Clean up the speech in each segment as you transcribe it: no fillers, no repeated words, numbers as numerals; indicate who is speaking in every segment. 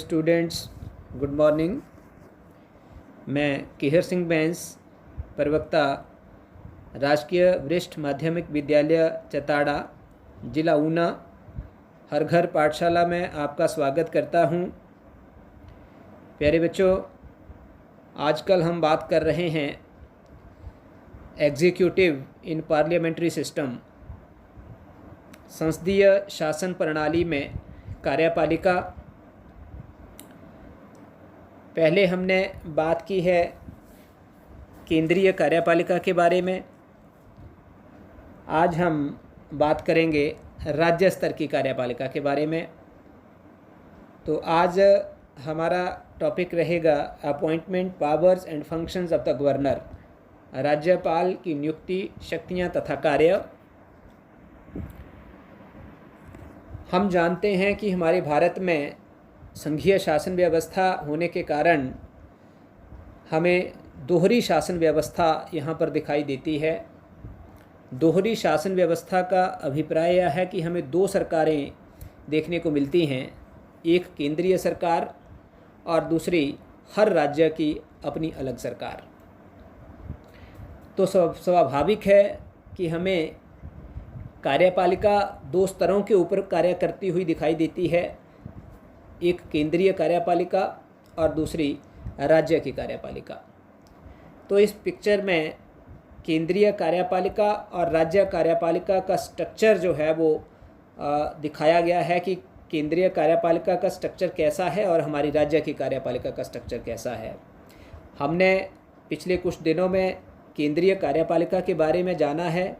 Speaker 1: Students, good morning. मैं केहर सिंह बैंस, प्रवक्ता, राजकीय वरिष्ठ माध्यमिक विद्यालय चताड़ा, जिला ऊना, हर घर पाठशाला में आपका स्वागत करता हूं। प्यारे बच्चों, आजकल हम बात कर रहे हैं एग्जीक्यूटिव इन पार्लियामेंट्री सिस्टम, संसदीय शासन प्रणाली में कार्यपालिका। पहले हमने बात की है केंद्रीय कार्यपालिका के बारे में। आज हम बात करेंगे राज्य स्तर की कार्यपालिका के बारे में। तो आज हमारा टॉपिक रहेगा appointment, powers and functions of the governor, राज्यपाल की नियुक्ति, शक्तियां तथा कार्य। हम जानते हैं कि हमारे भारत में संघीय शासन व्यवस्था होने के कारण हमें दोहरी शासन व्यवस्था यहाँ पर दिखाई देती है। दोहरी शासन व्यवस्था का अभिप्राय यह है कि हमें दो सरकारें देखने को मिलती हैं, एक केंद्रीय सरकार और दूसरी हर राज्य की अपनी अलग सरकार। तो स्वाभाविक है कि हमें कार्यपालिका दो स्तरों के ऊपर कार्य करती हुई दिखाई देती है, एक केंद्रीय कार्यपालिका और दूसरी राज्य की कार्यपालिका। तो इस पिक्चर में केंद्रीय कार्यपालिका और राज्य कार्यपालिका का स्ट्रक्चर जो है वो दिखाया गया है कि केंद्रीय कार्यपालिका का स्ट्रक्चर कैसा है और हमारी राज्य की कार्यपालिका का स्ट्रक्चर कैसा है। हमने पिछले कुछ दिनों में केंद्रीय कार्यपालिका के बारे में जाना है।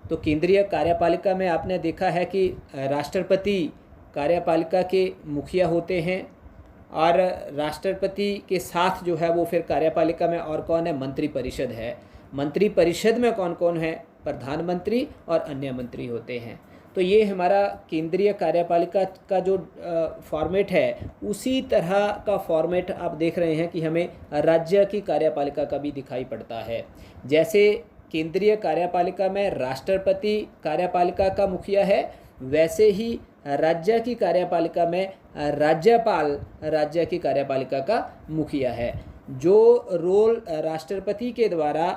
Speaker 1: तो केंद्रीय कार्यपालिका में आपने देखा है कि राष्ट्रपति कार्यपालिका के मुखिया होते हैं और राष्ट्रपति के साथ जो है वो फिर कार्यपालिका में और कौन है, मंत्री परिषद है। मंत्री परिषद में कौन कौन है, प्रधानमंत्री और अन्य मंत्री होते हैं। तो ये हमारा केंद्रीय कार्यपालिका का जो फॉर्मेट है, उसी तरह का फॉर्मेट आप देख रहे हैं कि हमें राज्य की कार्यपालिका का भी दिखाई पड़ता है। जैसे केंद्रीय कार्यपालिका में राष्ट्रपति कार्यपालिका का मुखिया है, वैसे ही राज्य की कार्यपालिका में राज्यपाल राज्य की कार्यपालिका का मुखिया है। जो रोल राष्ट्रपति के द्वारा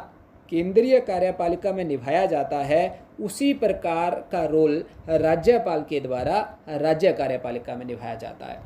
Speaker 1: केंद्रीय कार्यपालिका में निभाया जाता है, उसी प्रकार का रोल राज्यपाल के द्वारा राज्य कार्यपालिका में निभाया जाता है।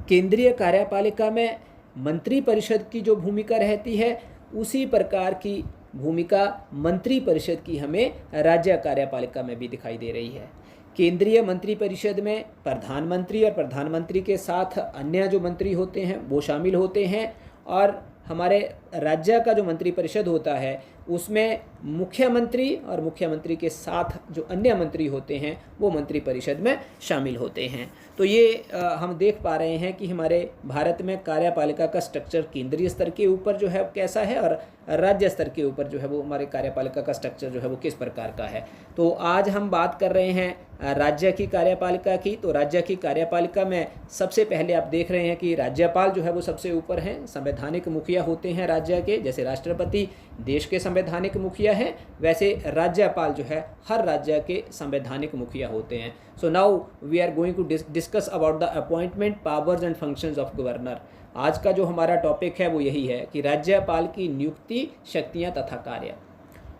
Speaker 1: केंद्रीय कार्यपालिका में मंत्री परिषद की जो भूमिका रहती है, उसी प्रकार की भूमिका मंत्री परिषद की हमें राज्य कार्यपालिका में भी दिखाई दे रही है। केंद्रीय मंत्री परिषद में प्रधानमंत्री और प्रधानमंत्री के साथ अन्य जो मंत्री होते हैं वो शामिल होते हैं, और हमारे राज्य का जो मंत्री परिषद होता है उसमें मुख्यमंत्री और मुख्यमंत्री के साथ जो अन्य मंत्री होते हैं वो मंत्री परिषद में शामिल होते हैं। तो ये हम देख पा रहे हैं कि हमारे भारत में कार्यपालिका का स्ट्रक्चर केंद्रीय स्तर के ऊपर जो है कैसा है और राज्य स्तर के ऊपर जो है वो हमारे कार्यपालिका का स्ट्रक्चर जो है वो किस प्रकार का है। तो आज हम बात कर रहे हैं राज्य की कार्यपालिका की। तो राज्य की कार्यपालिका में सबसे पहले आप देख रहे हैं कि राज्यपाल जो है वो सबसे ऊपर हैं, संवैधानिक मुखिया होते हैं राज्य के। जैसे राष्ट्रपति देश के संवैधानिक मुखिया हैं, वैसे राज्यपाल जो है हर राज्य के संवैधानिक मुखिया होते हैं। So now we are going to discuss about the appointment, powers and functions of governor. आज का जो हमारा टॉपिक है वो यही है कि राज्यपाल की नियुक्ति, शक्तियां तथा कार्य।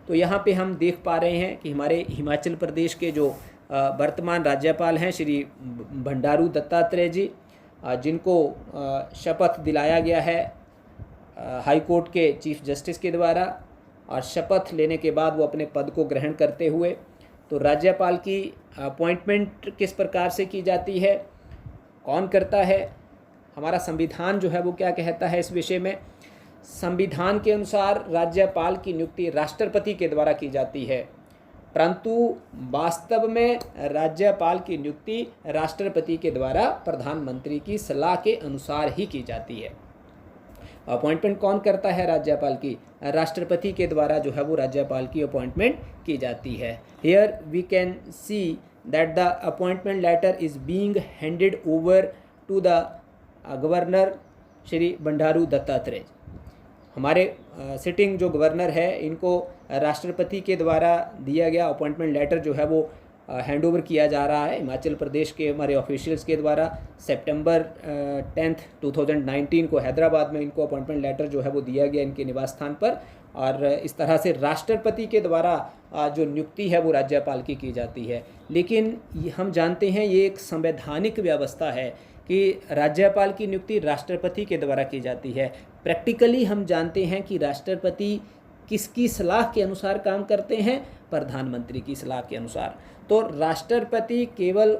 Speaker 1: तो यहाँ पे हम देख पा रहे हैं कि हमारे हिमाचल प्रदेश के जो वर्तमान राज्यपाल हैं श्री बंडारू दत्तात्रेय जी, जिनको शपथ दिलाया गया है हाई कोर्ट के चीफ जस्टिस के द्वारा, और शपथ लेने के बाद वो अपने पद को ग्रहण करते हुए। तो राज्यपाल की अपॉइंटमेंट किस प्रकार से की जाती है, कौन करता है, हमारा संविधान जो है वो क्या कहता है इस विषय में। संविधान के अनुसार राज्यपाल की नियुक्ति राष्ट्रपति के द्वारा की जाती है, परंतु वास्तव में राज्यपाल की नियुक्ति राष्ट्रपति के द्वारा प्रधानमंत्री की सलाह के अनुसार ही की जाती है। अपॉइंटमेंट कौन करता है राज्यपाल की, राष्ट्रपति के द्वारा जो है वो राज्यपाल की अपॉइंटमेंट की जाती है। Here we can see that the appointment letter is being handed over to the governor Shri Bandaru Dattatreya. हमारे सिटिंग जो गवर्नर है, इनको राष्ट्रपति के द्वारा दिया गया अपॉइंटमेंट लेटर जो है वो हैंडओवर किया जा रहा है हिमाचल प्रदेश के हमारे ऑफिशियल्स के द्वारा। सितंबर 10 2019 को हैदराबाद में इनको अपॉइंटमेंट लेटर जो है वो दिया गया इनके निवास स्थान पर, और इस तरह से राष्ट्रपति के द्वारा जो नियुक्ति है वो राज्यपाल की जाती है। लेकिन हम जानते हैं ये एक संवैधानिक व्यवस्था है कि राज्यपाल की नियुक्ति राष्ट्रपति के द्वारा की जाती है। प्रैक्टिकली हम जानते हैं कि राष्ट्रपति किसकी सलाह के अनुसार काम करते हैं? प्रधानमंत्री की सलाह के अनुसार। तो राष्ट्रपति केवल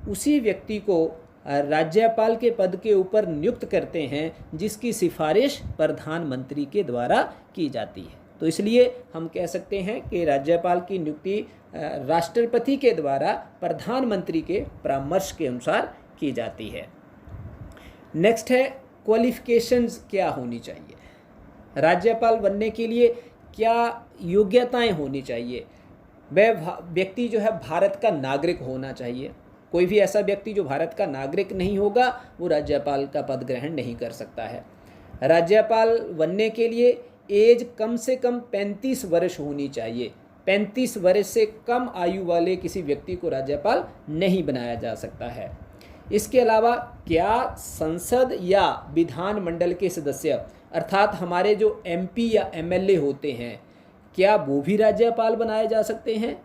Speaker 1: उसी व्यक्ति को राज्यपाल के पद के ऊपर नियुक्त करते हैं जिसकी सिफारिश प्रधानमंत्री के द्वारा की जाती है। तो इसलिए हम कह सकते हैं कि राज्यपाल की नियुक्ति राष्ट्रपति के द्वारा प्रधानमंत्री के परामर्श के अनुसार की जाती है। नेक्स्ट है क्वालिफिकेशंस क्या होनी चाहिए? राज्यपाल बनने के लिए क्या योग्यताएं होनी चाहिए? वह व्यक्ति जो है भारत का नागरिक होना चाहिए। कोई भी ऐसा व्यक्ति जो भारत का नागरिक नहीं होगा वो राज्यपाल का पद ग्रहण नहीं कर सकता है। राज्यपाल बनने के लिए एज कम से कम 35 वर्ष होनी चाहिए। 35 वर्ष से कम आयु वाले किसी व्यक्ति को राज्यपाल नहीं बनाया जा सकता है। इसके अलावा क्या संसद या विधानमंडल के सदस्य अर्थात हमारे जो एमपी या एमएलए होते हैं क्या वो भी राज्यपाल बनाए जा सकते हैं?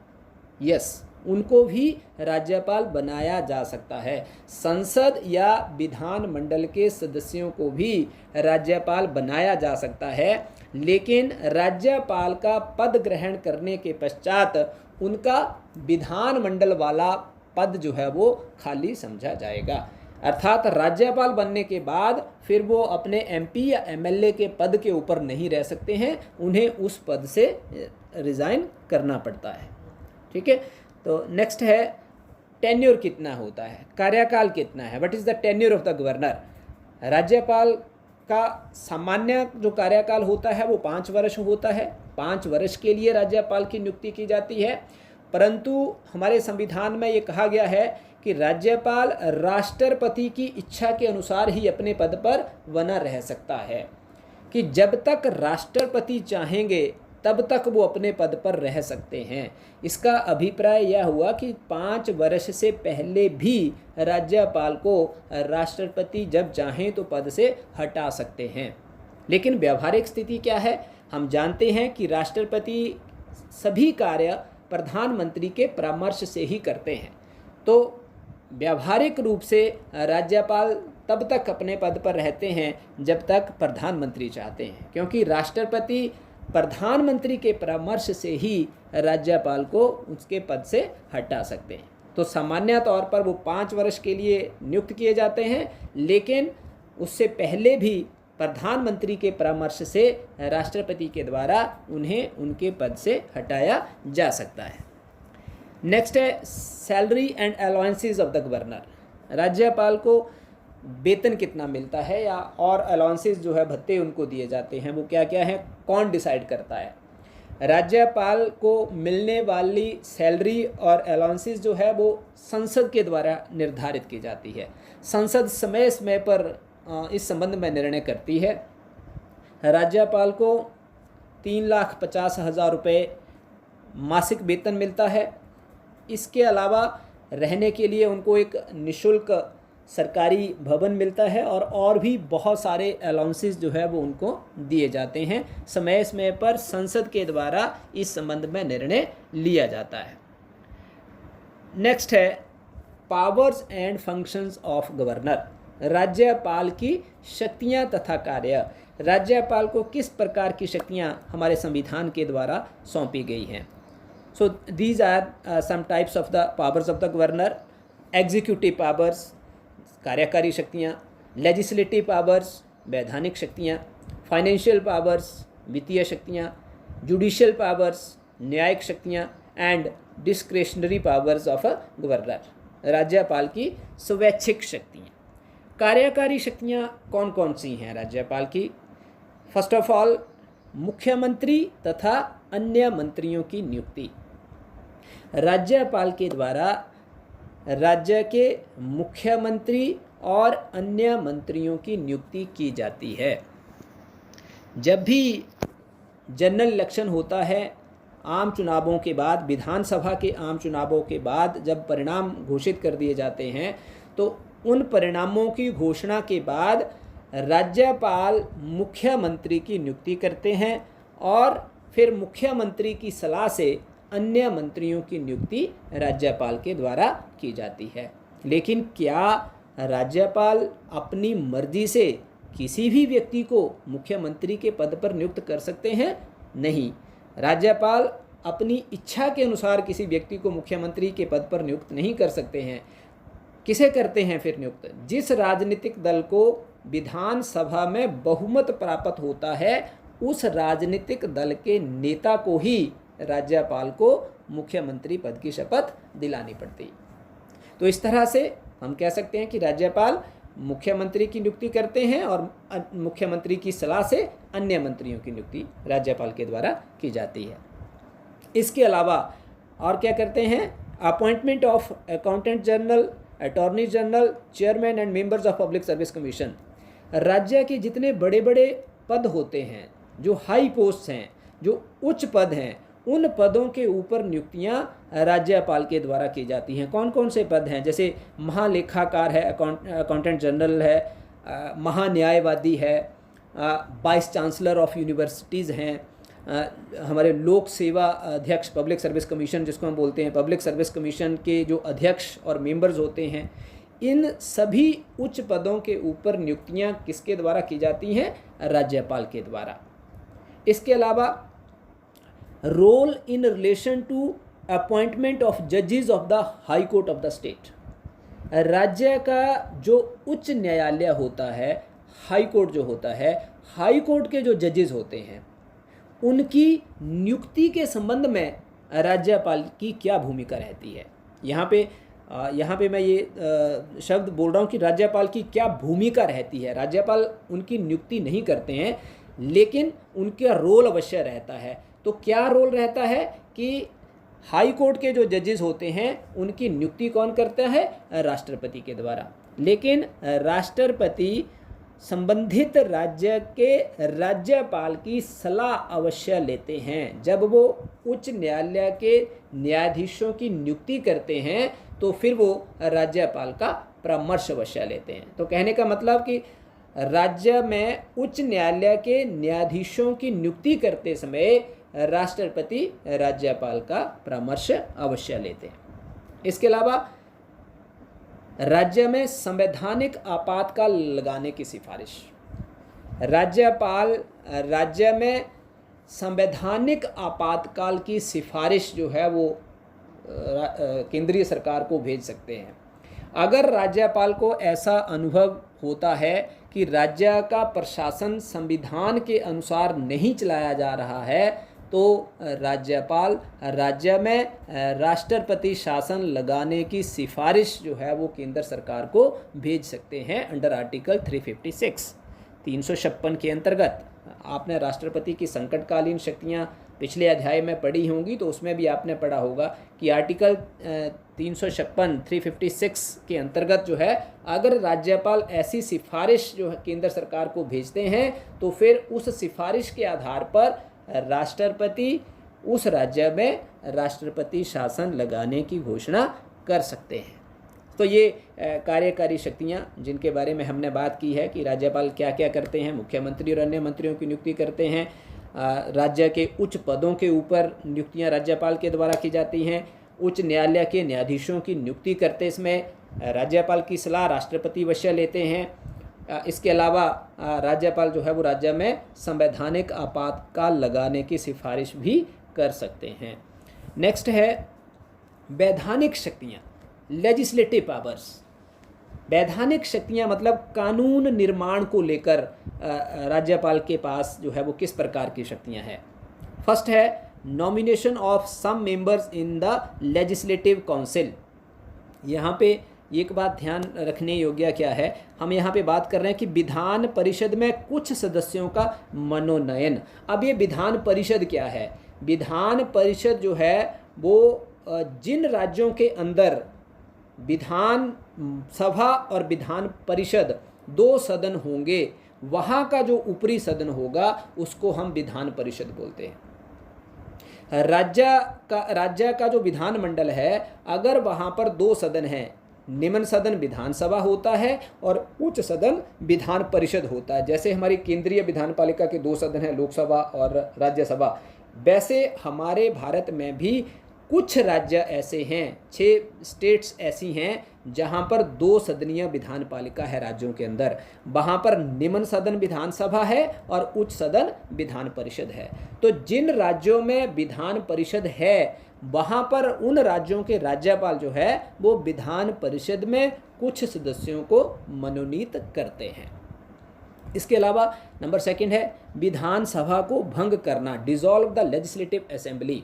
Speaker 1: यस, उनको भी राज्यपाल बनाया जा सकता है। संसद या विधानमंडल के सदस्यों को भी राज्यपाल बनाया जा सकता है, लेकिन राज्यपाल का पद ग्रहण करने के पश्चात उनका विधानमंडल वाला पद जो है वो खाली समझा जाएगा। अर्थात राज्यपाल बनने के बाद फिर वो अपने एमपी या एमएलए के पद के ऊपर नहीं रह सकते हैं, उन्हें उस पद से रिज़ाइन करना पड़ता है। ठीक है, तो नेक्स्ट है टेन्योर कितना होता है, कार्यकाल कितना है? What is the tenure of the governor? राज्यपाल का सामान्य जो कार्यकाल होता है वो 5 वर्ष होता है। 5 वर्ष के लिए राज्यपाल की नियुक्ति की जाती है, परंतु हमारे संविधान में ये कहा गया है कि राज्यपाल राष्ट्रपति की इच्छा के अनुसार ही अपने पद पर बना रह सकता है, कि जब तक राष्ट्रपति चाहेंगे तब तक वो अपने पद पर रह सकते हैं। इसका अभिप्राय यह हुआ कि 5 वर्ष से पहले भी राज्यपाल को राष्ट्रपति जब चाहें तो पद से हटा सकते हैं। लेकिन व्यावहारिक स्थिति क्या है? हम जानते हैं कि राष्ट्रपति सभी कार्य प्रधानमंत्री के परामर्श से ही करते हैं। तो व्यावहारिक रूप से राज्यपाल तब तक अपने पद पर रहते हैं जब तक प्रधानमंत्री चाहते हैं, क्योंकि राष्ट्रपति प्रधानमंत्री के परामर्श से ही राज्यपाल को उसके पद से हटा सकते हैं। तो सामान्य तौर पर वो 5 वर्ष के लिए नियुक्त किए जाते हैं, लेकिन उससे पहले भी प्रधानमंत्री के परामर्श से राष्ट्रपति के द्वारा उन्हें उनके पद से हटाया जा सकता है। नेक्स्ट है salary and allowances of the governor. राज्यपाल को वेतन कितना मिलता है या और अलाउंसेस जो है भत्ते उनको दिए जाते हैं, वो क्या क्या है, कौन डिसाइड करता है? राज्यपाल को मिलने वाली सैलरी और अलाउंसेस जो है वो संसद के द्वारा निर्धारित की जाती है। संसद समय समय पर इस संबंध में निर्णय करती है। राज्यपाल को 3,50,000 रुपये मासिक वेतन मिलता है। इसके अलावा रहने के लिए उनको एक निःशुल्क सरकारी भवन मिलता है और भी बहुत सारे अलाउंसेस जो है वो उनको दिए जाते हैं। समय समय पर संसद के द्वारा इस संबंध में निर्णय लिया जाता है। नेक्स्ट है powers and functions of governor. राज्यपाल की शक्तियां तथा कार्य। राज्यपाल को किस प्रकार की शक्तियां हमारे संविधान के द्वारा सौंपी गई हैं? So these are some types of the powers of the governor. Executive powers, कार्यकारी शक्तियाँ, लेजिस्लेटिव पावर्स, वैधानिक शक्तियाँ, फाइनेंशियल पावर्स, वित्तीय शक्तियाँ, जुडिशियल पावर्स, न्यायिक शक्तियाँ and discretionary powers of a governor. राज्यपाल की स्वैच्छिक शक्तियाँ। कार्यकारी शक्तियाँ कौन कौन सी हैं राज्यपाल की? फर्स्ट ऑफ ऑल मुख्यमंत्री तथा अन्य मंत्रियों की नियुक्ति। राज्यपाल के द्वारा राज्य के मुख्यमंत्री और अन्य मंत्रियों की नियुक्ति की जाती है। जब भी जनरल इलेक्शन होता है आम चुनावों के बाद, विधानसभा के आम चुनावों के बाद जब परिणाम घोषित कर दिए जाते हैं तो उन परिणामों की घोषणा के बाद राज्यपाल मुख्यमंत्री की नियुक्ति करते हैं और फिर मुख्यमंत्री की सलाह से अन्य मंत्रियों की नियुक्ति राज्यपाल के द्वारा की जाती है। लेकिन क्या राज्यपाल अपनी मर्जी से किसी भी व्यक्ति को मुख्यमंत्री के पद पर नियुक्त कर सकते हैं? नहीं। राज्यपाल अपनी इच्छा के अनुसार किसी व्यक्ति को मुख्यमंत्री के पद पर नियुक्त नहीं कर सकते हैं। किसे करते हैं फिर नियुक्त? जिस राजनीतिक दल को विधानसभा में बहुमत प्राप्त होता है उस राजनीतिक दल के नेता को ही राज्यपाल को मुख्यमंत्री पद की शपथ दिलानी पड़ती है। तो इस तरह से हम कह सकते हैं कि राज्यपाल मुख्यमंत्री की नियुक्ति करते हैं और मुख्यमंत्री की सलाह से अन्य मंत्रियों की नियुक्ति राज्यपाल के द्वारा की जाती है। इसके अलावा और क्या करते हैं? Appointment of accountant general, attorney general, chairman and members of public service commission. राज्य के जितने बड़े बड़े पद होते हैं, जो हाई पोस्ट हैं, जो उच्च पद हैं, उन पदों के ऊपर नियुक्तियां राज्यपाल के द्वारा की जाती हैं। कौन कौन से पद हैं? जैसे महालेखाकार है, अकाउंटेंट जनरल है, महान्यायवादी है, वाइस चांसलर ऑफ यूनिवर्सिटीज़ हैं, हमारे लोक सेवा अध्यक्ष, पब्लिक सर्विस कमीशन जिसको हम बोलते हैं, पब्लिक सर्विस कमीशन के जो अध्यक्ष और मेंबर्स होते हैं, इन सभी उच्च पदों के ऊपर नियुक्तियां किसके द्वारा की जाती हैं? राज्यपाल के द्वारा। इसके अलावा role in relation to appointment of जजेस of the high court of the state. राज्य का जो उच्च न्यायालय होता है, हाई कोर्ट जो होता है, हाई कोर्ट के जो जजेस होते हैं उनकी नियुक्ति के संबंध में राज्यपाल की क्या भूमिका रहती है। यहाँ पे मैं ये शब्द बोल रहा हूँ कि राज्यपाल की क्या भूमिका रहती है। राज्यपाल उनकी नियुक्ति नहीं करते हैं लेकिन उनका रोल अवश्य रहता है। तो क्या रोल रहता है कि हाई कोर्ट के जो जजेस होते हैं उनकी नियुक्ति कौन करता है? राष्ट्रपति के द्वारा। लेकिन राष्ट्रपति संबंधित राज्य के राज्यपाल की सलाह अवश्य लेते हैं। जब वो उच्च न्यायालय के न्यायाधीशों की नियुक्ति करते हैं तो फिर वो राज्यपाल का परामर्श अवश्य लेते हैं। तो कहने का मतलब कि राज्य में उच्च न्यायालय के न्यायाधीशों की नियुक्ति करते समय राष्ट्रपति राज्यपाल का परामर्श अवश्य लेते हैं। इसके अलावा राज्य में संवैधानिक आपातकाल लगाने की सिफारिश। राज्यपाल राज्य में संवैधानिक आपातकाल की सिफारिश जो है वो केंद्रीय सरकार को भेज सकते हैं। अगर राज्यपाल को ऐसा अनुभव होता है कि राज्य का प्रशासन संविधान के अनुसार नहीं चलाया जा रहा है तो राज्यपाल राज्य में राष्ट्रपति शासन लगाने की सिफारिश जो है वो केंद्र सरकार को भेज सकते हैं अंडर आर्टिकल 356 के अंतर्गत। आपने राष्ट्रपति की संकटकालीन शक्तियां पिछले अध्याय में पढ़ी होंगी तो उसमें भी आपने पढ़ा होगा कि आर्टिकल 356 के अंतर्गत जो है अगर राज्यपाल ऐसी सिफारिश जो है केंद्र सरकार को भेजते हैं तो फिर उस सिफारिश के आधार पर राष्ट्रपति उस राज्य में राष्ट्रपति शासन लगाने की घोषणा कर सकते हैं। तो ये कार्यकारी शक्तियां जिनके बारे में हमने बात की है कि राज्यपाल क्या क्या करते हैं, मुख्यमंत्री और अन्य मंत्रियों की नियुक्ति करते हैं, राज्य के उच्च पदों के ऊपर नियुक्तियां राज्यपाल के द्वारा की जाती हैं, उच्च न्यायालय के न्यायाधीशों की नियुक्ति करते समय राज्यपाल की सलाह राष्ट्रपति अवश्य लेते हैं। इसके अलावा राज्यपाल जो है वो राज्य में संवैधानिक आपातकाल लगाने की सिफारिश भी कर सकते हैं। नेक्स्ट है वैधानिक शक्तियाँ, लेजिस्लेटिव पावर्स। वैधानिक शक्तियाँ मतलब कानून निर्माण को लेकर राज्यपाल के पास जो है वो किस प्रकार की शक्तियाँ हैं। फर्स्ट है nomination of some members in the legislative council. यहाँ पे एक बात ध्यान रखने योग्य क्या है, हम यहाँ पे बात कर रहे हैं कि विधान परिषद में कुछ सदस्यों का मनोनयन। अब ये विधान परिषद क्या है? विधान परिषद जो है वो जिन राज्यों के अंदर विधान सभा और विधान परिषद दो सदन होंगे वहाँ का जो ऊपरी सदन होगा उसको हम विधान परिषद बोलते हैं। राज्य का जो विधानमंडल है, अगर वहाँ पर 2 सदन हैं, निम्न सदन विधानसभा होता है और उच्च सदन विधान परिषद होता है। जैसे हमारी केंद्रीय विधानपालिका के 2 सदन हैं, लोकसभा और राज्यसभा, वैसे हमारे भारत में भी कुछ राज्य ऐसे हैं, 6 स्टेट्स ऐसी हैं जहां पर 2 सदनीय विधानपालिका है राज्यों के अंदर। वहां पर निम्न सदन विधानसभा है और उच्च सदन विधान परिषद है। तो जिन राज्यों में विधान परिषद है, वहां पर उन राज्यों के राज्यपाल जो है वो विधान परिषद में कुछ सदस्यों को मनोनीत करते हैं। इसके अलावा नंबर 2 है विधानसभा को भंग करना, डिसॉल्व द लेजिस्लेटिव असेंबली।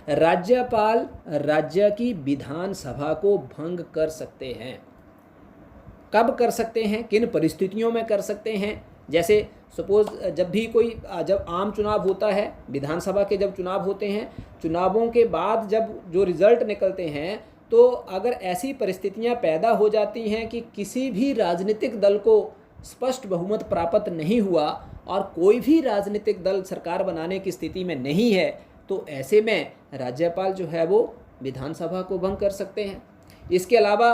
Speaker 1: राज्यपाल राज्य की विधानसभा को भंग कर सकते हैं। कब कर सकते हैं, किन परिस्थितियों में कर सकते हैं? जैसे सपोज जब आम चुनाव होता है, विधानसभा के जब चुनाव होते हैं, चुनावों के बाद जब जो रिजल्ट निकलते हैं, तो अगर ऐसी परिस्थितियां पैदा हो जाती हैं कि किसी भी राजनीतिक दल को स्पष्ट बहुमत प्राप्त नहीं हुआ और कोई भी राजनीतिक दल सरकार बनाने की स्थिति में नहीं है, तो ऐसे में राज्यपाल जो है वो विधानसभा को भंग कर सकते हैं। इसके अलावा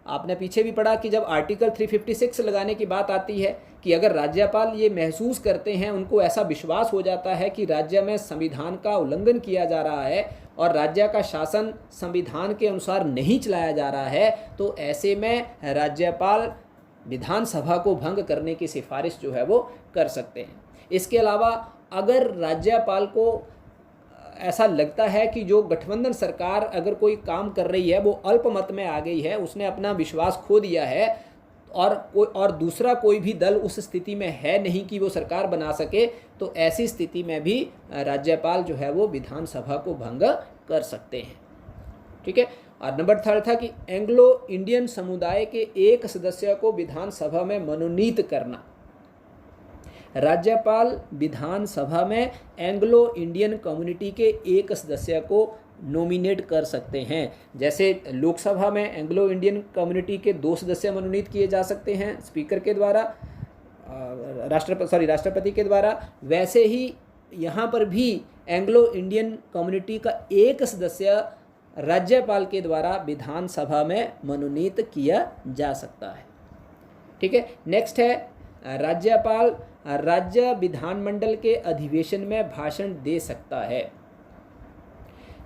Speaker 1: आपने पीछे भी पढ़ा कि जब आर्टिकल 356 लगाने की बात आती है कि अगर राज्यपाल ये महसूस करते हैं, उनको ऐसा विश्वास हो जाता है कि राज्य में संविधान का उल्लंघन किया जा रहा है और राज्य का शासन संविधान के अनुसार नहीं चलाया जा रहा है, तो ऐसे में राज्यपाल विधानसभा को भंग करने की सिफारिश जो है वो कर सकते हैं। इसके अलावा अगर राज्यपाल को ऐसा लगता है कि जो गठबंधन सरकार अगर कोई काम कर रही है वो अल्पमत में आ गई है, उसने अपना विश्वास खो दिया है और दूसरा कोई भी दल उस स्थिति में है नहीं कि वो सरकार बना सके, तो ऐसी स्थिति में भी राज्यपाल जो है वो विधानसभा को भंग कर सकते हैं। ठीक है। और नंबर 3 था कि एंग्लो इंडियन समुदाय के एक सदस्य को विधानसभा में मनोनीत करना। राज्यपाल विधानसभा में एंग्लो इंडियन कम्युनिटी के एक सदस्य को नॉमिनेट कर सकते हैं। जैसे लोकसभा में एंग्लो इंडियन कम्युनिटी के 2 सदस्य मनोनीत किए जा सकते हैं स्पीकर के द्वारा, राष्ट्रपति के द्वारा, वैसे ही यहाँ पर भी एंग्लो इंडियन कम्युनिटी का एक सदस्य राज्यपाल के द्वारा विधानसभा में मनोनीत किया जा सकता है। ठीक है। नेक्स्ट है राज्यपाल राज्य विधानमंडल के अधिवेशन में भाषण दे सकता है।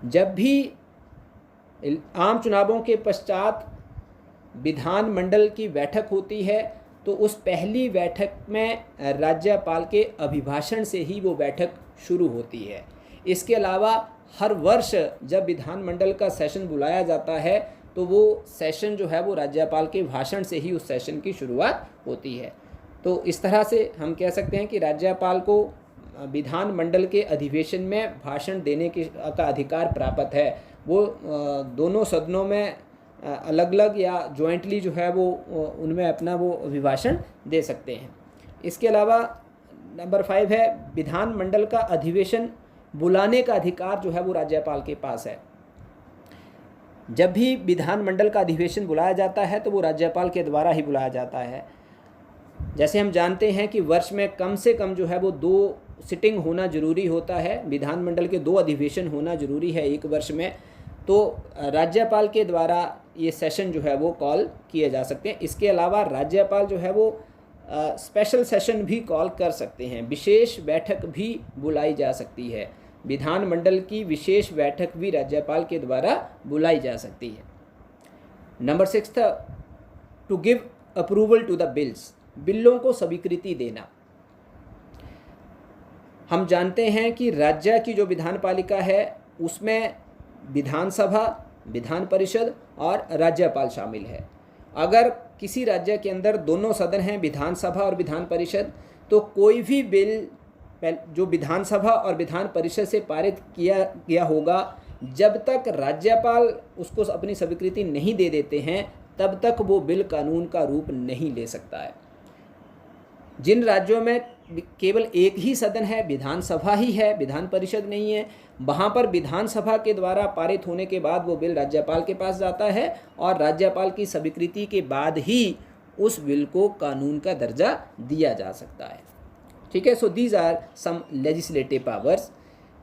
Speaker 1: जब भी आम चुनावों के पश्चात विधानमंडल की बैठक होती है, तो उस पहली बैठक में राज्यपाल के अभिभाषण से ही वो बैठक शुरू होती है। इसके अलावा हर वर्ष जब विधानमंडल का सेशन बुलाया जाता है, तो वो सेशन जो है वो राज्यपाल के भाषण से ही उस सेशन की शुरुआत होती है। तो इस तरह से हम कह सकते हैं कि राज्यपाल को विधानमंडल के अधिवेशन में भाषण देने का अधिकार प्राप्त है। वो दोनों सदनों में अलग अलग या जॉइंटली जो है वो उनमें अपना वो अभिभाषण दे सकते हैं। इसके अलावा नंबर 5 है विधानमंडल का अधिवेशन बुलाने का अधिकार जो है वो राज्यपाल के पास है। जब भी विधानमंडल का अधिवेशन बुलाया जाता है तो वो राज्यपाल के द्वारा ही बुलाया जाता है। जैसे हम जानते हैं कि वर्ष में कम से कम जो है वो 2 सिटिंग होना जरूरी होता है, विधानमंडल के 2 अधिवेशन होना जरूरी है एक वर्ष में, तो राज्यपाल के द्वारा ये सेशन जो है वो कॉल किए जा सकते हैं। इसके अलावा राज्यपाल जो है वो स्पेशल सेशन भी कॉल कर सकते हैं, विशेष बैठक भी बुलाई जा सकती है। विधानमंडल की विशेष बैठक भी राज्यपाल के द्वारा बुलाई जा सकती है। नंबर 6 था to give approval to the bills, बिलों को स्वीकृति देना। हम जानते हैं कि राज्य की जो विधानपालिका है उसमें विधानसभा, विधान परिषद और राज्यपाल शामिल है। अगर किसी राज्य के अंदर दोनों सदन हैं, विधानसभा और विधान परिषद, तो कोई भी बिल जो विधानसभा और विधान परिषद से पारित किया गया होगा, जब तक राज्यपाल उसको अपनी स्वीकृति नहीं दे देते हैं तब तक वो बिल कानून का रूप नहीं ले सकता है। जिन राज्यों में केवल एक ही सदन है, विधानसभा ही है, विधान परिषद नहीं है, वहाँ पर विधानसभा के द्वारा पारित होने के बाद वो बिल राज्यपाल के पास जाता है और राज्यपाल की स्वीकृति के बाद ही उस बिल को कानून का दर्जा दिया जा सकता है। ठीक है। So these are some legislative powers.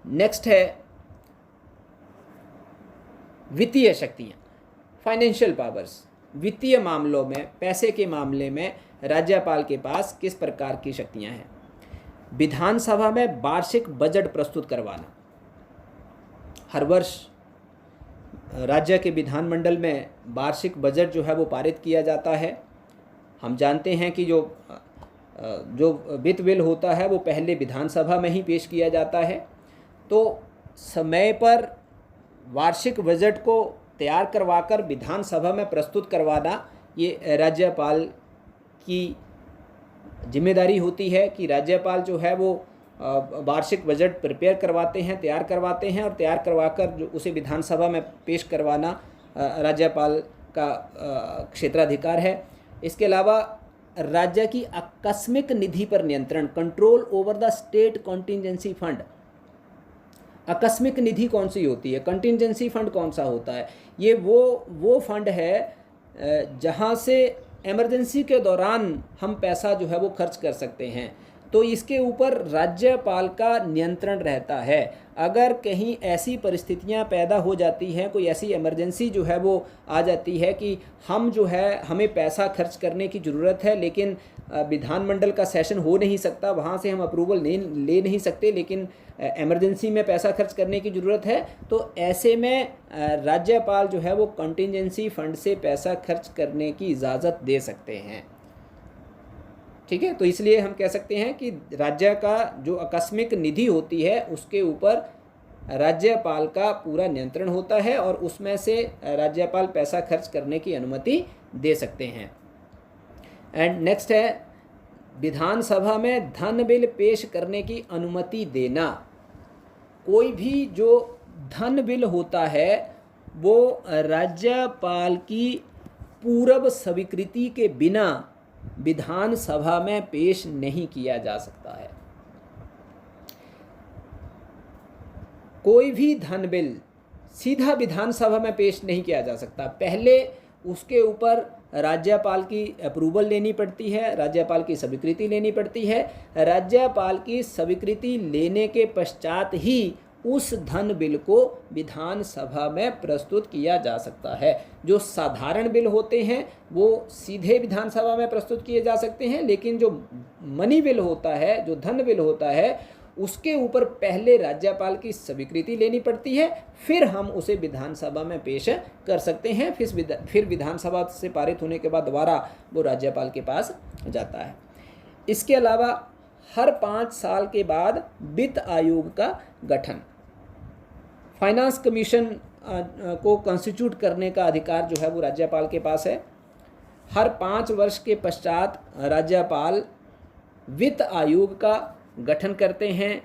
Speaker 1: Next है वित्तीय शक्तियाँ, फाइनेंशियल पावर्स। वित्तीय मामलों में, पैसे के मामले में राज्यपाल के पास किस प्रकार की शक्तियाँ हैं? विधानसभा में वार्षिक बजट प्रस्तुत करवाना। हर वर्ष राज्य के विधानमंडल में वार्षिक बजट जो है वो पारित किया जाता है। हम जानते हैं कि जो वित्त बिल होता है वो पहले विधानसभा में ही पेश किया जाता है। तो समय पर वार्षिक बजट को तैयार करवाकर विधानसभा में प्रस्तुत करवाना ये राज्यपाल की जिम्मेदारी होती है कि राज्यपाल जो है वो वार्षिक बजट प्रिपेयर करवाते हैं, तैयार करवाते हैं और तैयार करवाकर जो उसे विधानसभा में पेश करवाना राज्यपाल का क्षेत्राधिकार है। इसके अलावा राज्य की आकस्मिक निधि पर नियंत्रण, control over the state contingency fund. आकस्मिक निधि कौन सी होती है? कंटिजेंसी फंड कौन सा होता है? ये वो फंड है जहाँ से इमरजेंसी के दौरान हम पैसा जो है वो खर्च कर सकते हैं। तो इसके ऊपर राज्यपाल का नियंत्रण रहता है। अगर कहीं ऐसी परिस्थितियां पैदा हो जाती हैं, कोई ऐसी इमरजेंसी जो है वो आ जाती है कि हम जो है हमें पैसा खर्च करने की ज़रूरत है, लेकिन विधानमंडल का सेशन हो नहीं सकता, वहाँ से हम अप्रूवल ले नहीं सकते, लेकिन इमरजेंसी में पैसा खर्च करने की ज़रूरत है, तो ऐसे में राज्यपाल जो है वो कंटिजेंसी फंड से पैसा खर्च करने की इजाज़त दे सकते हैं। ठीक है, तो इसलिए हम कह सकते हैं कि राज्य का जो आकस्मिक निधि होती है उसके ऊपर राज्यपाल का पूरा नियंत्रण होता है और उसमें से राज्यपाल पैसा खर्च करने की अनुमति दे सकते हैं। एंड नेक्स्ट है विधानसभा में धन बिल पेश करने की अनुमति देना। कोई भी जो धन बिल होता है वो राज्यपाल की पूर्व स्वीकृति के बिना विधानसभा में पेश नहीं किया जा सकता है। कोई भी धन बिल सीधा विधानसभा में पेश नहीं किया जा सकता, पहले उसके ऊपर राज्यपाल की अप्रूवल लेनी पड़ती है, राज्यपाल की स्वीकृति लेनी पड़ती है। राज्यपाल की स्वीकृति लेने के पश्चात ही उस धन बिल को विधानसभा में प्रस्तुत किया जा सकता है। जो साधारण बिल होते हैं वो सीधे विधानसभा में प्रस्तुत किए जा सकते हैं, लेकिन जो मनी बिल होता है, जो धन बिल होता है, उसके ऊपर पहले राज्यपाल की स्वीकृति लेनी पड़ती है, फिर हम उसे विधानसभा में पेश कर सकते हैं। फिर विधानसभा से पारित होने के बाद दोबारा वो राज्यपाल के पास जाता है। इसके अलावा हर 5 साल के बाद वित्त आयोग का गठन, फाइनेंस कमीशन को कॉन्स्टिट्यूट करने का अधिकार जो है वो राज्यपाल के पास है। हर 5 वर्ष के पश्चात राज्यपाल वित्त आयोग का गठन करते हैं।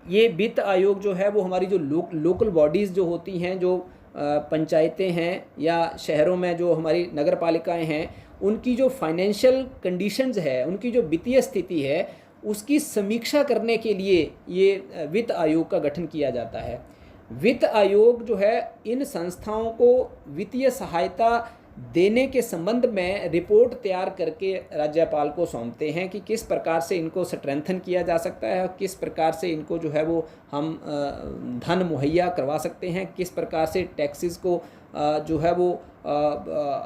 Speaker 1: ये वित्त आयोग जो है वो हमारी जो लोकल बॉडीज़ जो होती हैं, जो पंचायतें हैं या शहरों में जो हमारी नगर पालिकाएँ हैं, उनकी जो फाइनेंशियल कंडीशंस है, उनकी जो वित्तीय स्थिति है, उसकी समीक्षा करने के लिए ये वित्त आयोग का गठन किया जाता है। वित्त आयोग जो है इन संस्थाओं को वित्तीय सहायता देने के संबंध में रिपोर्ट तैयार करके राज्यपाल को सौंपते हैं कि किस प्रकार से इनको स्ट्रेंथन किया जा सकता है और किस प्रकार से इनको जो है वो हम धन मुहैया करवा सकते हैं, किस प्रकार से टैक्सेस को जो है वो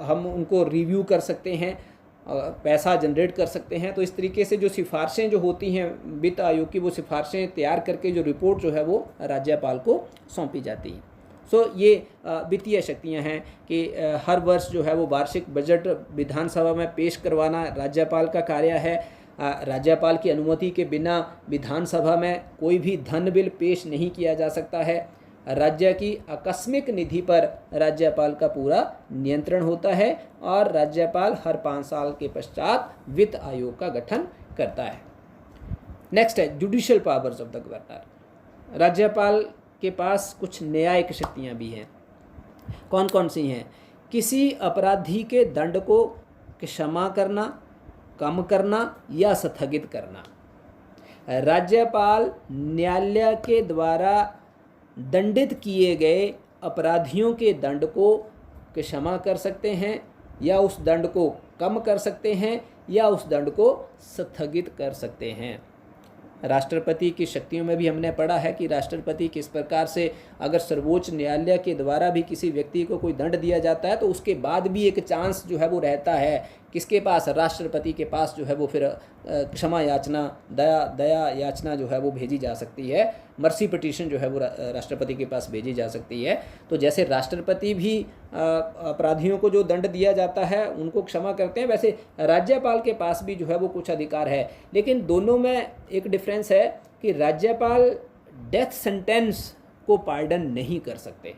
Speaker 1: हम उनको रिव्यू कर सकते हैं, पैसा जनरेट कर सकते हैं। तो इस तरीके से जो सिफारिशें जो होती हैं वित्त आयोग की, वो सिफारिशें तैयार करके जो रिपोर्ट जो है वो राज्यपाल को सौंपी जाती है। सो ये वित्तीय शक्तियां हैं कि हर वर्ष जो है वो वार्षिक बजट विधानसभा में पेश करवाना राज्यपाल का कार्य है। राज्यपाल की अनुमति के बिना विधानसभा में कोई भी धन बिल पेश नहीं किया जा सकता है। राज्य की आकस्मिक निधि पर राज्यपाल का पूरा नियंत्रण होता है और राज्यपाल हर 5 साल के पश्चात वित्त आयोग का गठन करता है। नेक्स्ट है judicial powers of the governor. राज्यपाल के पास कुछ न्यायिक शक्तियां भी हैं। कौन कौन सी हैं? किसी अपराधी के दंड को क्षमा करना, कम करना या स्थगित करना। राज्यपाल न्यायालय के द्वारा दंडित किए गए अपराधियों के दंड को क्षमा कर सकते हैं या उस दंड को कम कर सकते हैं या उस दंड को स्थगित कर सकते हैं। राष्ट्रपति की शक्तियों में भी हमने पढ़ा है कि राष्ट्रपति किस प्रकार से अगर सर्वोच्च न्यायालय के द्वारा भी किसी व्यक्ति को कोई दंड दिया जाता है तो उसके बाद भी एक चांस जो है वो रहता है किसके पास, राष्ट्रपति के पास जो है वो फिर क्षमा याचना, दया याचना जो है वो भेजी जा सकती है, मर्सी पिटीशन जो है वो राष्ट्रपति के पास भेजी जा सकती है। तो जैसे राष्ट्रपति भी अपराधियों को जो दंड दिया जाता है उनको क्षमा करते हैं, वैसे राज्यपाल के पास भी जो है वो कुछ अधिकार है। लेकिन दोनों में एक डिफरेंस है कि राज्यपाल डेथ सेंटेंस को पार्डन नहीं कर सकते,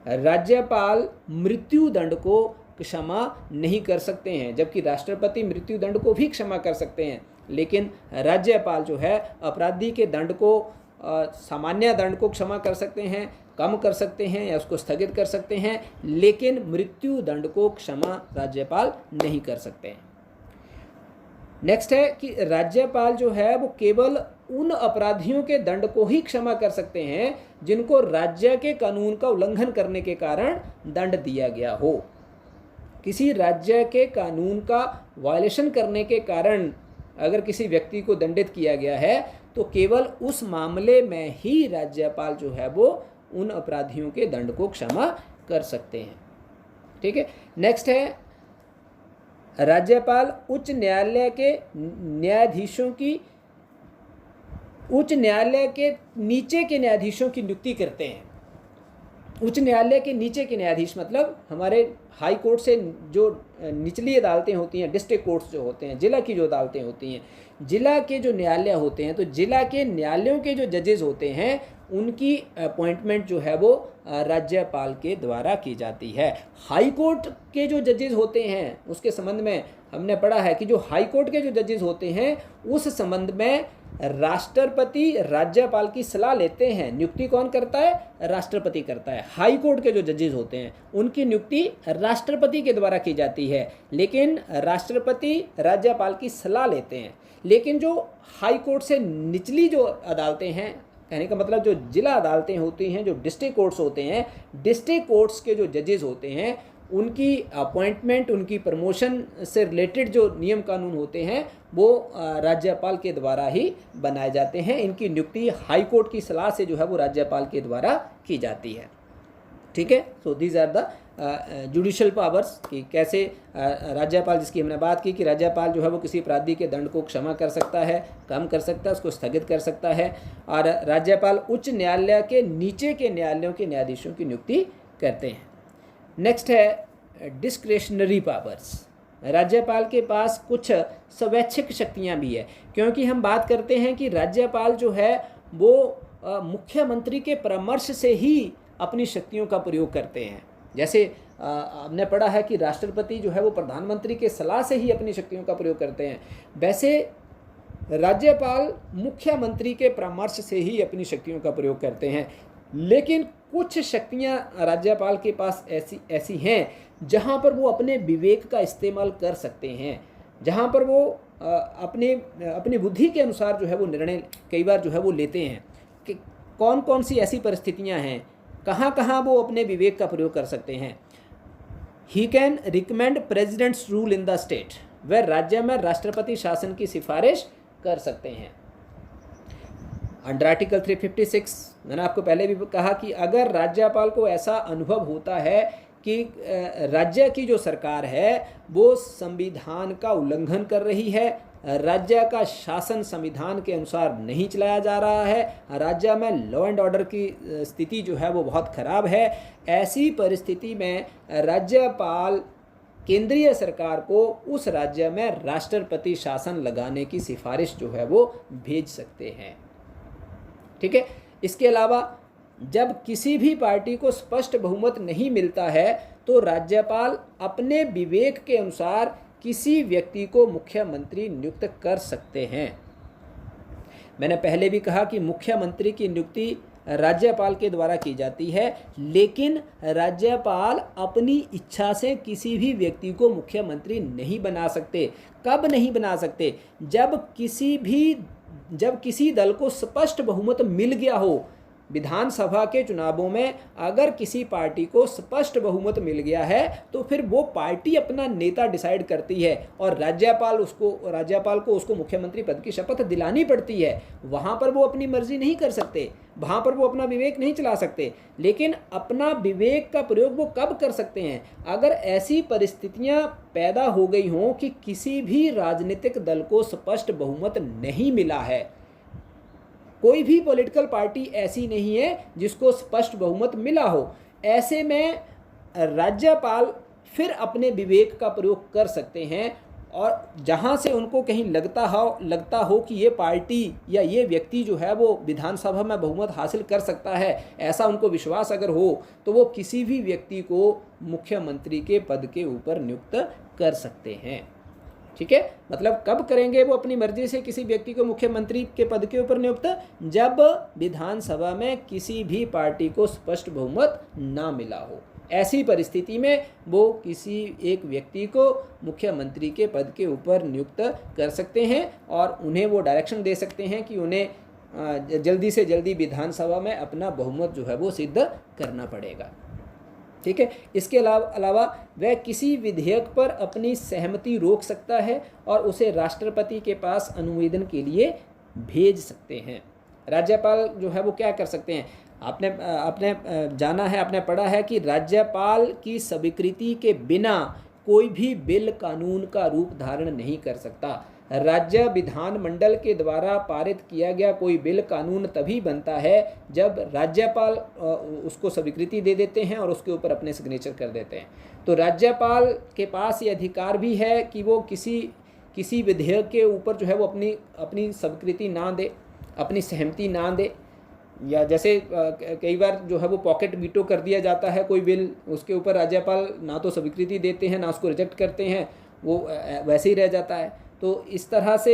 Speaker 1: राज्यपाल मृत्यु दंड को क्षमा नहीं कर सकते हैं, जबकि राष्ट्रपति मृत्यु दंड को भी क्षमा कर सकते हैं। लेकिन राज्यपाल जो है अपराधी के दंड को, सामान्य दंड को क्षमा कर सकते हैं, कम कर सकते हैं या उसको स्थगित कर सकते हैं, लेकिन मृत्यु दंड को क्षमा राज्यपाल नहीं कर सकते हैं। नेक्स्ट है कि राज्यपाल जो है वो केवल उन अपराधियों के दंड को ही क्षमा कर सकते हैं जिनको राज्य के कानून का उल्लंघन करने के कारण दंड दिया गया हो। किसी राज्य के कानून का वायलेशन करने के कारण अगर किसी व्यक्ति को दंडित किया गया है तो केवल उस मामले में ही राज्यपाल जो है वो उन अपराधियों के दंड को क्षमा कर सकते हैं। ठीक है, नेक्स्ट है राज्यपाल उच्च न्यायालय के न्यायाधीशों की, उच्च न्यायालय के नीचे के न्यायाधीशों की नियुक्ति करते हैं। उच्च न्यायालय के नीचे के न्यायाधीश मतलब हमारे हाई कोर्ट से जो निचली अदालतें होती हैं, डिस्ट्रिक्ट कोर्ट्स जो होते हैं, जिला की जो अदालतें होती हैं, जिला के जो न्यायालय होते हैं, तो जिला के न्यायालयों के जो जजेस होते हैं उनकी अपॉइंटमेंट जो है वो राज्यपाल के द्वारा की जाती है। हाई कोर्ट के जो जजेस होते हैं उसके संबंध में हमने पढ़ा है कि जो हाई कोर्ट के जो जजेस होते हैं उस संबंध में राष्ट्रपति राज्यपाल की सलाह लेते हैं। नियुक्ति कौन करता है? राष्ट्रपति करता है। हाई कोर्ट के जो जजेस होते हैं उनकी नियुक्ति राष्ट्रपति के द्वारा की जाती है, लेकिन राष्ट्रपति राज्यपाल की सलाह लेते हैं। लेकिन जो हाई कोर्ट से निचली जो अदालतें हैं, कहने का मतलब जो जिला अदालतें होती हैं, जो डिस्ट्रिक्ट कोर्ट्स होते हैं, डिस्ट्रिक्ट कोर्ट्स के जो जजेस होते हैं उनकी अपॉइंटमेंट, उनकी प्रमोशन से रिलेटेड जो नियम कानून होते हैं वो राज्यपाल के द्वारा ही बनाए जाते हैं। इनकी नियुक्ति हाई कोर्ट की सलाह से जो है वो राज्यपाल के द्वारा की जाती है। ठीक है, so these are the judicial powers कि कैसे राज्यपाल, जिसकी हमने बात की कि राज्यपाल जो है वो किसी अपराधी के दंड को क्षमा कर सकता है, कम कर सकता है, उसको स्थगित कर सकता है, और राज्यपाल उच्च न्यायालय के नीचे के न्यायालयों के न्यायाधीशों की नियुक्ति करते हैं। नेक्स्ट है डिस्क्रेशनरी पावर्स। राज्यपाल के पास कुछ स्वैच्छिक शक्तियां भी है, क्योंकि हम बात करते हैं कि राज्यपाल जो है वो मुख्यमंत्री के परामर्श से ही अपनी शक्तियों का प्रयोग करते हैं। जैसे हमने पढ़ा है कि राष्ट्रपति जो है वो प्रधानमंत्री के सलाह से ही अपनी शक्तियों का प्रयोग करते हैं, वैसे राज्यपाल मुख्यमंत्री के परामर्श से ही अपनी शक्तियों का प्रयोग करते हैं। लेकिन कुछ शक्तियां राज्यपाल के पास ऐसी हैं जहां पर वो अपने विवेक का इस्तेमाल कर सकते हैं, जहां पर वो अपनी बुद्धि के अनुसार जो है वो निर्णय कई बार जो है वो लेते हैं। कि कौन कौन सी ऐसी परिस्थितियां हैं, कहाँ कहाँ वो अपने विवेक का प्रयोग कर सकते हैं। He can recommend presidents rule in the state, वह राज्य में राष्ट्रपति शासन की सिफारिश कर सकते हैं। अंडर आर्टिकल 356 मैंने आपको पहले भी कहा कि अगर राज्यपाल को ऐसा अनुभव होता है कि राज्य की जो सरकार है वो संविधान का उल्लंघन कर रही है, राज्य का शासन संविधान के अनुसार नहीं चलाया जा रहा है, राज्य में लॉ एंड ऑर्डर की स्थिति जो है वो बहुत खराब है, ऐसी परिस्थिति में राज्यपाल केंद्रीय सरकार को उस राज्य में राष्ट्रपति शासन लगाने की सिफारिश जो है वो भेज सकते हैं। ठीक है, इसके अलावा जब किसी भी पार्टी को स्पष्ट बहुमत नहीं मिलता है तो राज्यपाल अपने विवेक के अनुसार किसी व्यक्ति को मुख्यमंत्री नियुक्त कर सकते हैं। मैंने पहले भी कहा कि मुख्यमंत्री की नियुक्ति राज्यपाल के द्वारा की जाती है, लेकिन राज्यपाल अपनी इच्छा से किसी भी व्यक्ति को मुख्यमंत्री नहीं बना सकते। कब नहीं बना सकते? जब किसी दल को स्पष्ट बहुमत मिल गया हो, विधानसभा के चुनावों में अगर किसी पार्टी को स्पष्ट बहुमत मिल गया है तो फिर वो पार्टी अपना नेता डिसाइड करती है और राज्यपाल को उसको मुख्यमंत्री पद की शपथ दिलानी पड़ती है। वहाँ पर वो अपनी मर्जी नहीं कर सकते, वहाँ पर वो अपना विवेक नहीं चला सकते। लेकिन अपना विवेक का प्रयोग वो कब कर सकते हैं? अगर ऐसी परिस्थितियाँ पैदा हो गई हों कि किसी भी राजनीतिक दल को स्पष्ट बहुमत नहीं मिला है, कोई भी पॉलिटिकल पार्टी ऐसी नहीं है जिसको स्पष्ट बहुमत मिला हो, ऐसे में राज्यपाल फिर अपने विवेक का प्रयोग कर सकते हैं और जहां से उनको कहीं लगता हो कि ये पार्टी या ये व्यक्ति जो है वो विधानसभा में बहुमत हासिल कर सकता है, ऐसा उनको विश्वास अगर हो, तो वो किसी भी व्यक्ति को मुख्यमंत्री के पद के ऊपर नियुक्त कर सकते हैं। ठीक है, मतलब कब करेंगे वो अपनी मर्जी से किसी व्यक्ति को मुख्यमंत्री के पद के ऊपर नियुक्त? जब विधानसभा में किसी भी पार्टी को स्पष्ट बहुमत ना मिला हो। ऐसी परिस्थिति में वो किसी एक व्यक्ति को मुख्यमंत्री के पद के ऊपर नियुक्त कर सकते हैं और उन्हें वो डायरेक्शन दे सकते हैं कि उन्हें जल्दी से जल्दी विधानसभा में अपना बहुमत जो है वो सिद्ध करना पड़ेगा। ठीक है, इसके अलावा वह किसी विधेयक पर अपनी सहमति रोक सकता है और उसे राष्ट्रपति के पास अनुमोदन के लिए भेज सकते हैं। राज्यपाल जो है वो क्या कर सकते हैं? आपने जाना है, आपने पढ़ा है कि राज्यपाल की स्वीकृति के बिना कोई भी बिल कानून का रूप धारण नहीं कर सकता। राज्य विधानमंडल के द्वारा पारित किया गया कोई बिल कानून तभी बनता है जब राज्यपाल उसको स्वीकृति दे देते हैं और उसके ऊपर अपने सिग्नेचर कर देते हैं। तो राज्यपाल के पास ये अधिकार भी है कि वो किसी विधेयक के ऊपर जो है वो अपनी स्वीकृति ना दे, अपनी सहमति ना दे, या जैसे कई बार जो है वो पॉकेट वीटो कर दिया जाता है कोई बिल, उसके ऊपर राज्यपाल ना तो स्वीकृति देते हैं ना उसको रिजेक्ट करते हैं, वो वैसे ही रह जाता है। तो इस तरह से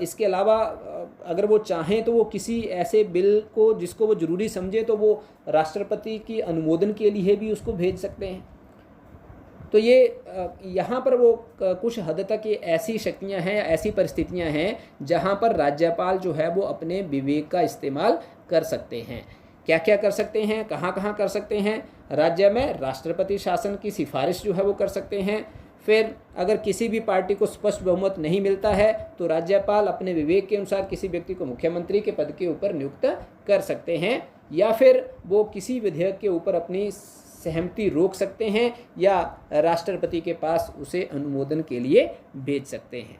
Speaker 1: इसके अलावा अगर वो चाहें तो वो किसी ऐसे बिल को जिसको वो ज़रूरी समझे तो वो राष्ट्रपति की अनुमोदन के लिए भी उसको भेज सकते हैं। तो ये यहाँ पर वो कुछ हद तक ये ऐसी शक्तियाँ हैं, ऐसी परिस्थितियाँ हैं जहाँ पर राज्यपाल जो है वो अपने विवेक का इस्तेमाल कर सकते हैं। क्या क्या कर सकते हैं, कहाँ कहाँ कर सकते हैं? राज्य में राष्ट्रपति शासन की सिफारिश जो है वो कर सकते हैं। फिर अगर किसी भी पार्टी को स्पष्ट बहुमत नहीं मिलता है तो राज्यपाल अपने विवेक के अनुसार किसी व्यक्ति को मुख्यमंत्री के पद के ऊपर नियुक्त कर सकते हैं, या फिर वो किसी विधेयक के ऊपर अपनी सहमति रोक सकते हैं या राष्ट्रपति के पास उसे अनुमोदन के लिए भेज सकते हैं।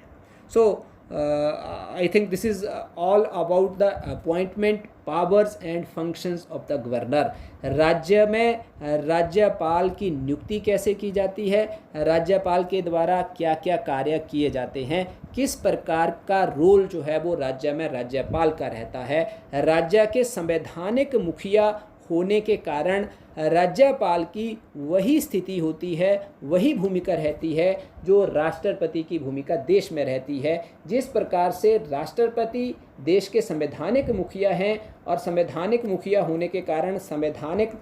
Speaker 1: सो I think this is all about the appointment powers and functions of the governor। राज्य में राज्यपाल की नियुक्ति कैसे की जाती है, राज्यपाल के द्वारा क्या क्या कार्य किए जाते हैं, किस प्रकार का रोल जो है वो राज्य में राज्यपाल का रहता है। राज्य के संवैधानिक मुखिया होने के कारण राज्यपाल की वही स्थिति होती है, वही भूमिका रहती है जो राष्ट्रपति की भूमिका देश में रहती है। जिस प्रकार से राष्ट्रपति देश के संवैधानिक मुखिया हैं और संवैधानिक मुखिया होने के कारण संवैधानिक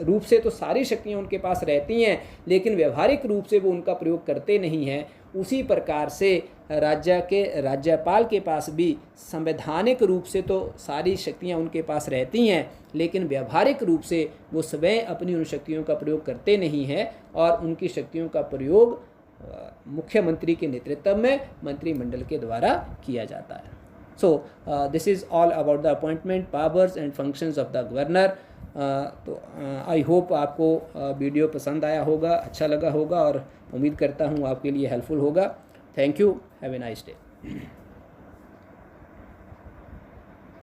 Speaker 1: रूप से तो सारी शक्तियाँ उनके पास रहती हैं, लेकिन व्यवहारिक रूप से वो उनका प्रयोग करते नहीं हैं, उसी प्रकार से राज्य के राज्यपाल के पास भी संवैधानिक रूप से तो सारी शक्तियां उनके पास रहती हैं, लेकिन व्यवहारिक रूप से वो स्वयं अपनी उन शक्तियों का प्रयोग करते नहीं हैं और उनकी शक्तियों का प्रयोग मुख्यमंत्री के नेतृत्व में मंत्रिमंडल के द्वारा किया जाता है। So this is all about the appointment powers and functions of the governor. तो आई होप आपको वीडियो पसंद आया होगा, अच्छा लगा होगा और उम्मीद करता हूँ आपके लिए हेल्पफुल होगा। Thank you, have a nice day.